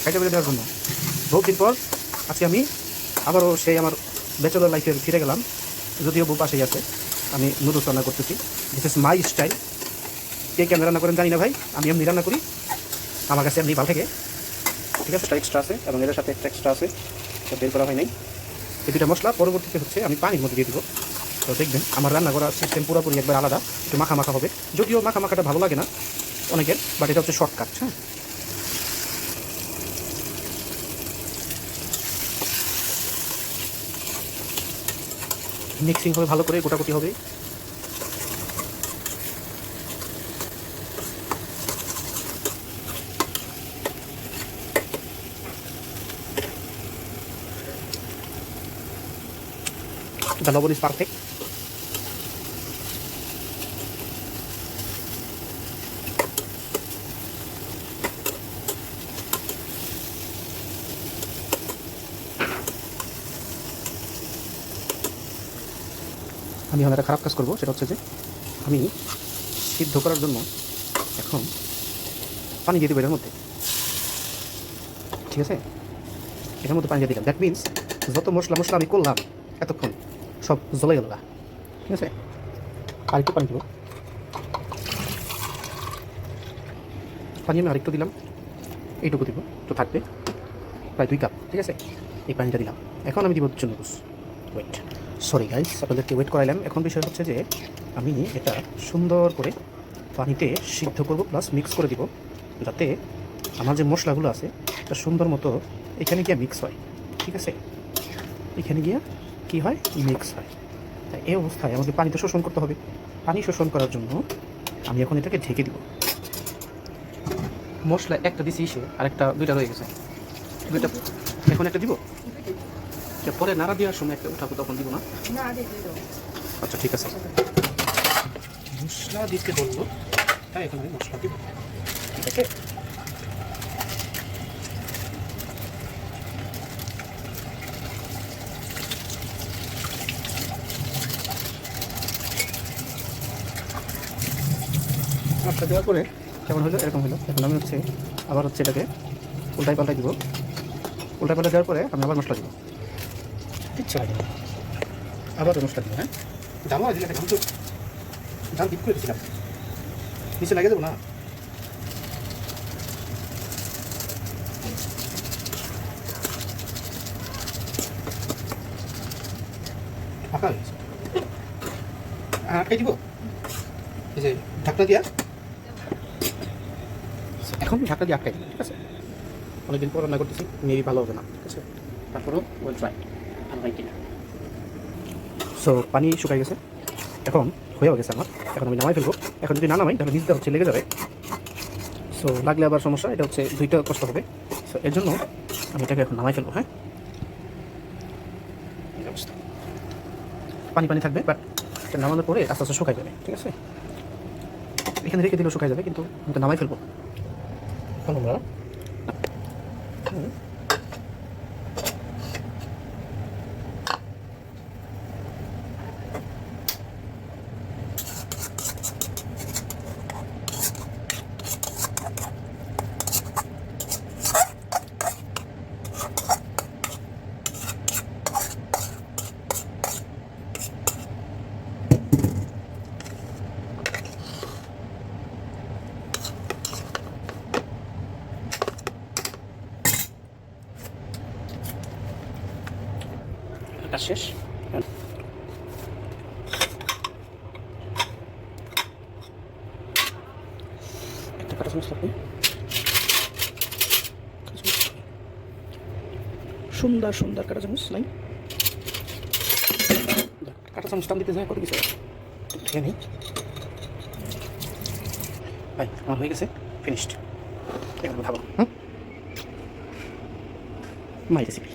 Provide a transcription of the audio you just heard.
খাইতে বেড়ে দেওয়ার জন্য। বহুত দিন পর আজকে আমি আবারও সেই আমার ব্যাচেলর লাইফে ফিরে গেলাম, যদিও বউ পাশেই আছে। আমি নুডলস রান্না করতেছি। This is my style. কে কেমন রান্না করেন জানি না ভাই, আমি এমনি রান্না করি, আমার কাছে এমনি ভালো থাকে। ঠিক আছে, এক্সট্রা আছে এবং এদের সাথে একটা এক্সট্রা আছে, বের করা হয় নাই। এই দুটা মশলা পরবর্তীতে হচ্ছে আমি পানির মধ্যে দিয়ে দেবো। তো দেখবেন আমার রান্না করার সিস্টেম পুরোপুরি একবার আলাদা, একটু মাখা মাখা হবে। যদিও মাখা মাখাটা ভালো লাগে না অনেকের, বাট এটা হচ্ছে শর্টকাট। হ্যাঁ, মিক্সিং হবে ভালো করে, গোটাগুটি হবে। The লবণ is perfect. আমি এখন একটা খারাপ কাজ করবো, সেটা হচ্ছে যে আমি সিদ্ধ করার জন্য এখন পানি দিয়ে দেবো এটার মধ্যে। ঠিক আছে, এটার মধ্যে পানি দিয়ে দিলাম। দ্যাট মিনস যত মশলা আমি করলাম এতক্ষণ সব জ্বলে গেল। ঠিক আছে, আর একটু পানি দেবো। পানি আমি আরেকটু দিলাম, এইটুকু দিব, তো থাকবে প্রায় 2 কাপ। ঠিক আছে, এই পানিটা দিলাম। এখন আমি দিব জন্য ওয়েট, সরি গাইস, আপনাদেরকে ওয়েট করাইলাম। এখন বিষয় হচ্ছে যে আমি এটা সুন্দর করে পানিতে সিদ্ধ করব, প্লাস মিক্স করে দিব, যাতে আমার যে মশলাগুলো আছে এটা সুন্দর মতো এখানে গিয়ে মিক্স হয়। ঠিক আছে, এখানে গিয়ে কী হয়, মিক্স হয়। তাই এই অবস্থায় আমাকে পানিতে শোষণ করতে হবে। পানি শোষণ করার জন্য আমি এখন এটাকে ঢেকে দিব। মশলা একটা দিছি, সে আরেকটা 2টা রয়ে গেছে, 2টা এখন একটা দিব। পরে নাড়া দেওয়ার সময় একটা উঠাবো, তখন দিব না? আচ্ছা ঠিক আছে, মশলা দিতে বললো তাই এখন আমি মশলা দিব। ঠিক আছে, মশলা দেওয়ার পরে কেমন হলো, এরকম হলো। এখন আমি আবার এটাকে উল্টাই পাল্টাই দিব। উল্টাই পাল্টাই দেওয়ার পরে আমি আবার মশলা দিব। ইচ্ছা লাগে আবার মশলা দিব। হ্যাঁ, জানো আজ একটা ঘামছো, জান ঠিক করে দিচ্ছিলাম, নিচে লাগে দেবো না। ফাঁকা হয়ে গেছে, আটকাই দিব এই যে ঢাকনা দিয়া। এখন ঢাকনা দিয়ে আটকাই দিব। ঠিক আছে, অনেকদিন পর রান্না করতেছি, মেবি ভালো হবে না। ঠিক আছে, তারপরেও ওয়েল ট্রাই, ভালো হয় কিনা। সো পানি শুকাই গেছে, এখন হয়েও গেছে আমার। এখন আমি নামাই ফেলবো। এখন যদি না নামাই তাহলে নিচটা হচ্ছে লেগে যাবে। সো লাগলে আবার সমস্যা, এটা হচ্ছে 2টা কষ্ট হবে। সো এর জন্য আমি এটাকে এখন নামাই ফেলবো। হ্যাঁ, এই অবস্থা পানি পানি থাকবে, বাট এটা নামানোর পরে আস্তে আস্তে শুকাই যাবে। ঠিক আছে, এখানে রেখে দিলেও শুকাই যাবে, কিন্তু আমি তো নামাই ফেলবো। এখন আমরা কাজ শেষ। একটা কাঁচা চামচ লাগবে, সুন্দর সুন্দর কাঁচা চামচ লাইন। কাঁচা চামচ টান দিতে যায় করে কিছু ঠিক নেই ভাই, আমার হয়ে গেছে, ফিনিশড। এবার ভালো। মাই রেসিপি।